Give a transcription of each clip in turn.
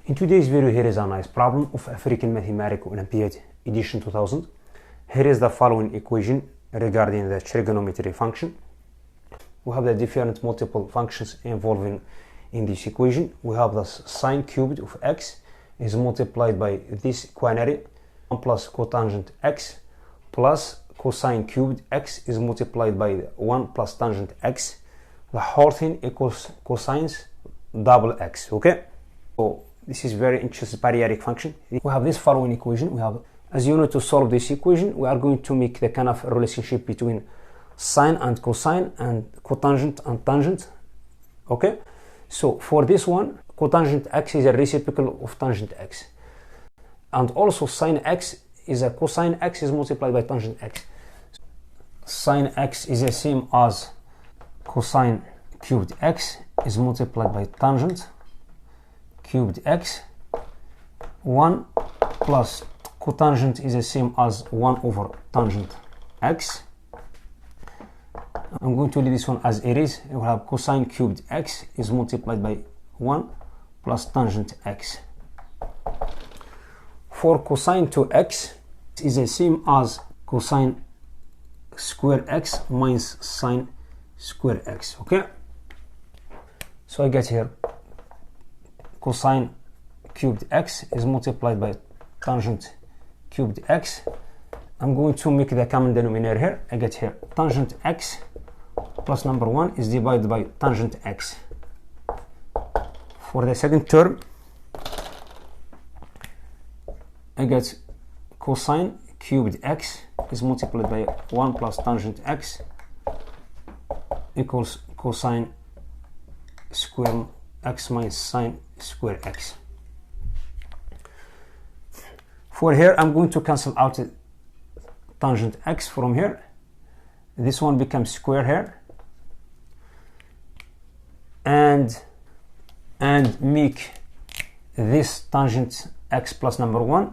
In today's video, here is a nice problem of African Mathematical Olympiad edition 2000. Here is the following equation regarding the trigonometry function. We have the different multiple functions involving in this equation. We have the sine cubed of x is multiplied by this quantity 1 plus cotangent x plus cosine cubed x is multiplied by 1 plus tangent x. The whole thing equals cosines double x. Okay, so this is very interesting periodic function. We have this following equation. We have, as you know, to solve this equation, we are going to make the kind of relationship between sine and cosine and cotangent and tangent. Okay, so for this one, cotangent x is a reciprocal of tangent x, and also sine x is a cosine x is multiplied by tangent x. Sine x is the same as cosine cubed x is multiplied by tangent cubed x. 1 plus cotangent is the same as 1 over tangent x. I'm going to leave this one as it is. We have cosine cubed x is multiplied by 1 plus tangent x. For cosine to x is the same as cosine square x minus sine square x. Okay, so I get here cosine cubed x is multiplied by tangent cubed x. I'm going to make the common denominator here. I get here tangent x plus number 1 is divided by tangent x. For the second term, I get cosine cubed x is multiplied by 1 plus tangent x equals cosine square x minus sine square x. For here, I'm going to cancel out tangent x from here. This one becomes square here, and make this tangent x plus number 1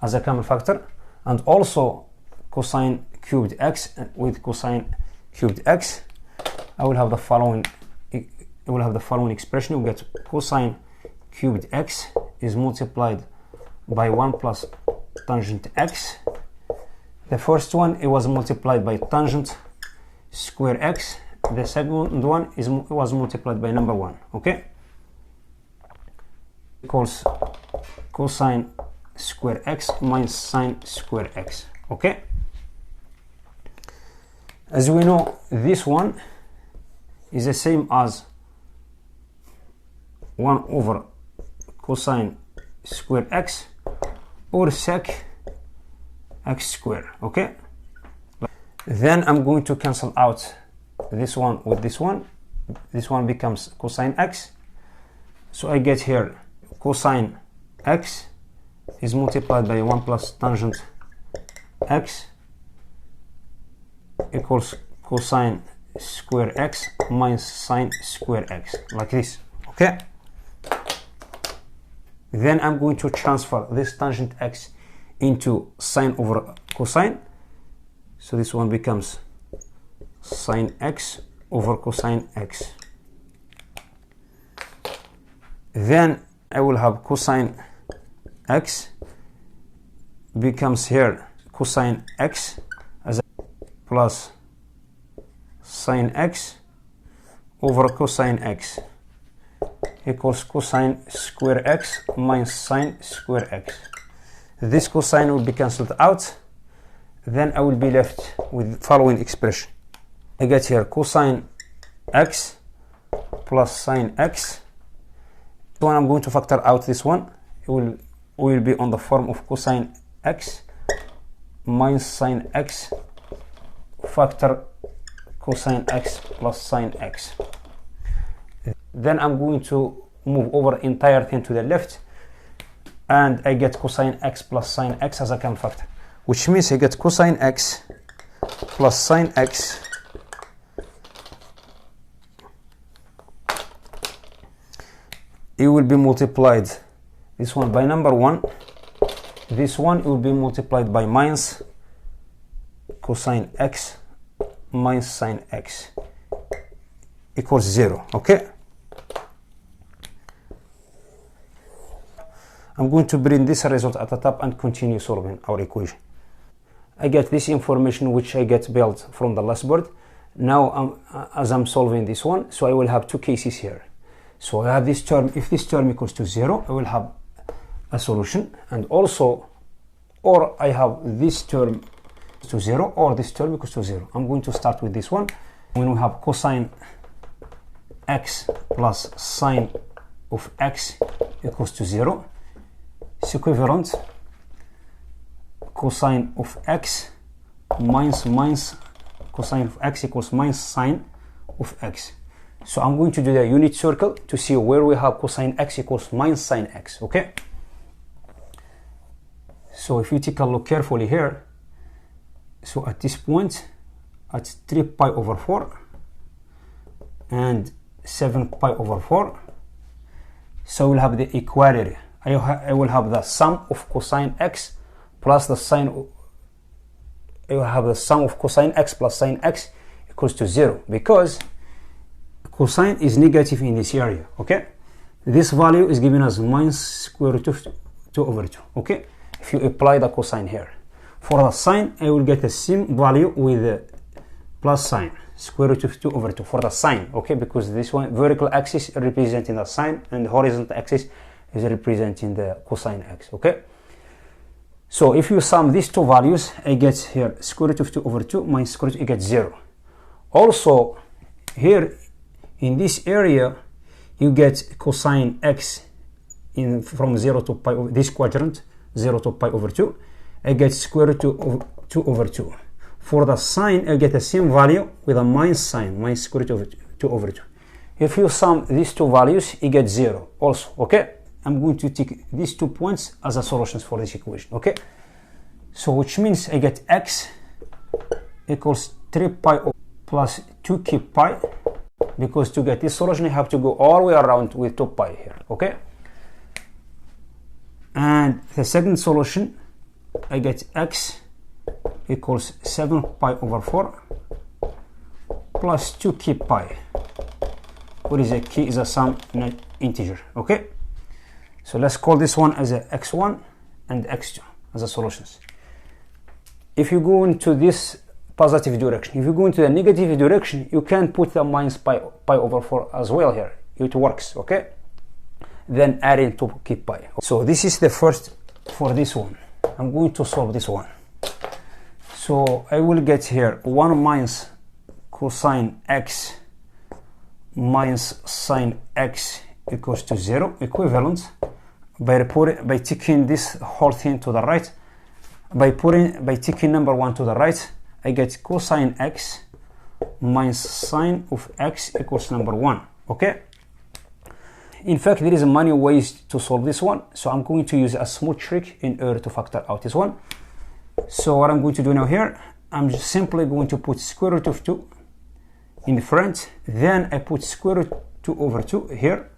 as a common factor, and also cosine cubed x with cosine cubed x. I will have the following expression. We get cosine cubed x is multiplied by 1 plus tangent x. The first one, it was multiplied by tangent square x. The second one was multiplied by number 1. Okay, equals cosine square x minus sine square x. Okay, as we know, this one is the same as 1 over cosine square x or sec x square. Okay, then I'm going to cancel out this one with this one. This one becomes cosine x, so I get here cosine x is multiplied by 1 plus tangent x equals cosine square x minus sine square x, like this. Okay, then I'm going to transfer this tangent x into sine over cosine, so this one becomes sine x over cosine x. Then I will have cosine x becomes here cosine x as a plus sine x over cosine x equals cosine square x minus sine square x. This cosine will be cancelled out. Then I will be left with the following expression. I get here cosine x plus sine x. So when I'm going to factor out this one, it will be on the form of cosine x minus sine x factor cosine x plus sine x. Then I'm going to move over entire thing to the left, and I get cosine x plus sine x as a common factor, which means I get cosine x plus sine x it will be multiplied, this one by number 1, this one will be multiplied by minus cosine x minus sine x equals 0. Okay, I'm going to print this result at the top and continue solving our equation. I get this information which I get built from the last board. Now as I'm solving this one, so I will have two cases here. So I have this term. If this term equals to 0, I will have a solution, and also, or I have this term to 0 or this term equals to 0. I'm going to start with this one. When we have cosine x plus sine of x equals to 0, it's equivalent cosine of x minus cosine of x equals minus sine of x. So I'm going to do the unit circle to see where we have cosine x equals minus sine x, okay? So if you take a look carefully here, so at this point, at 3 pi over 4 and 7 pi over 4, so we'll have the equality. I will have the sum of cosine x plus the sine, I will have the sum of cosine x plus sine x equals to 0, because cosine is negative in this area, okay? This value is given as minus square root of 2 over 2, okay? If you apply the cosine here. For the sine, I will get the same value with the plus sign, square root of 2 over 2 for the sine, okay? Because this one, vertical axis representing the sine and the horizontal axis is representing the cosine x, okay? So if you sum these two values, I get here square root of 2 over 2 minus square root, you get 0. Also, here in this area, you get cosine x in from 0 to pi over this quadrant, 0 to pi over 2. I get square root of 2 over 2. For the sine, I get the same value with a minus sign, minus square root of 2 over 2. If you sum these two values, you get 0 also, okay? I'm going to take these 2 points as a solutions for this equation, okay? So which means I get x equals 3 pi plus 2k pi, because to get this solution, I have to go all the way around with 2 pi here, okay? And the second solution, I get x equals 7 pi over 4 plus 2k pi, what is a k is a sum not integer, okay? So let's call this one as a x1 and x2 as a solutions. If you go into this positive direction, if you go into the negative direction, you can put the minus pi over 4 as well here. It works, okay? Then add in 2k pi. So this is the first for this one. I'm going to solve this one. So I will get here 1 minus cosine x minus sine x equals to 0, equivalent by taking this whole thing to the right, by taking number 1 to the right, I get cosine x minus sine of x equals number 1, okay? In fact, there is many ways to solve this one, so I'm going to use a small trick in order to factor out this one. So what I'm going to do now here, I'm just simply going to put square root of 2 in the front, then I put square root 2 over 2 here,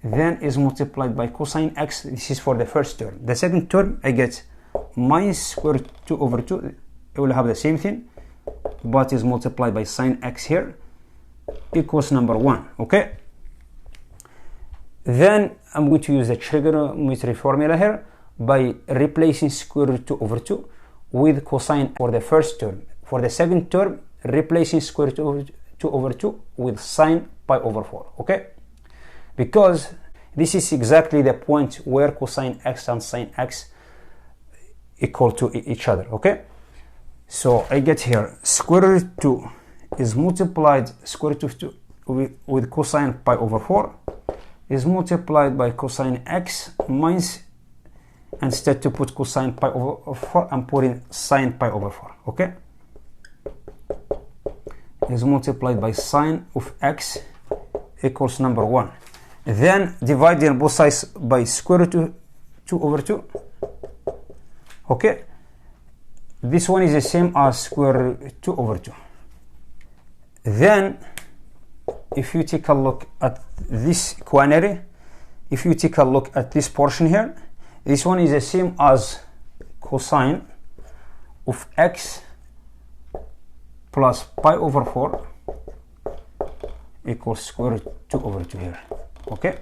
then is multiplied by cosine x. This is for the first term. The second term, I get minus square root 2 over 2. I will have the same thing, but is multiplied by sine x here, equals number 1, okay? Then I'm going to use the trigonometry formula here by replacing square root 2 over 2 with cosine for the first term. For the second term, replacing square root 2 over 2 with sine pi over 4, okay? Because this is exactly the point where cosine x and sine x equal to each other, okay? So I get here square root 2 is multiplied square root of 2 with cosine pi over 4 is multiplied by cosine x minus, instead to put cosine pi over 4, I'm putting sine pi over 4, okay? Is multiplied by sine of x equals number 1. Then dividing both sides by square root of 2 over 2, okay? This one is the same as square root 2 over 2. Then if you take a look at this quantity, if you take a look at this portion here, this one is the same as cosine of x plus pi over 4 equals square root 2 over 2 here, okay?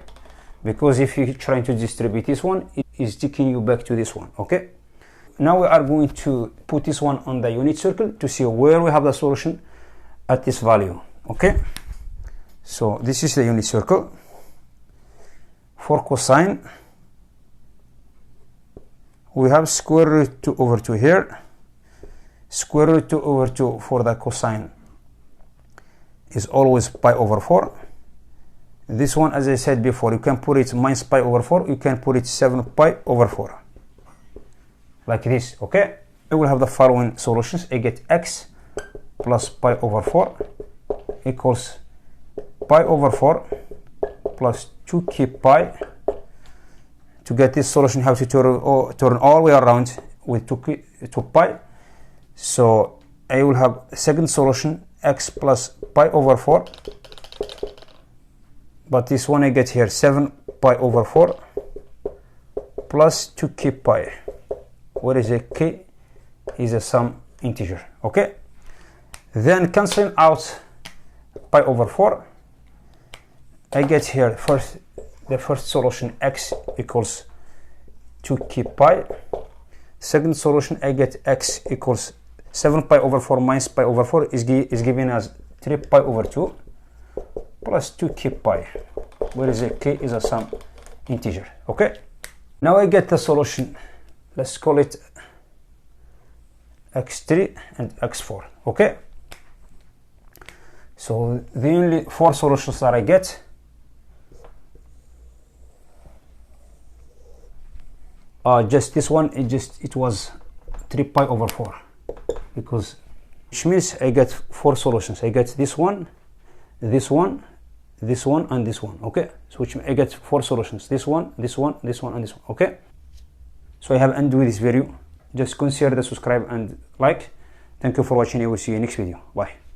Because if you're trying to distribute this one, is taking you back to this one. Okay, now we are going to put this one on the unit circle to see where we have the solution at this value. Okay, so this is the unit circle. For cosine, we have square root 2 over 2 here. Square root 2 over 2 for the cosine is always pi over 4. This one, as I said before, you can put it minus pi over 4, you can put it 7 pi over 4, like this. Okay, I will have the following solutions. I get x plus pi over 4 equals pi over 4 plus 2k pi. To get this solution, you have to turn all the way around with 2 pi. So I will have second solution, x plus pi over 4, but this one I get here 7 pi over 4 plus 2k pi. What is a k? Is a some integer. Okay, then cancelling out pi over 4, I get here the first solution, x equals 2k pi. Second solution, I get x equals 7 pi over 4 minus pi over 4 is giving us 3 pi over 2 plus 2k pi, where is a k is a some integer. Okay, now I get the solution. Let's call it x3 and x4. Okay, so the only 4 solutions that I get just this one. It was 3 pi over 4, because which means I get 4 solutions. I get this one, this one, this one, and this one. Okay, so which I get 4 solutions, this one, this one, this one, and this one. Okay, so I have ended with this video. Just consider the subscribe and like. Thank you for watching. I will see you next video. Bye.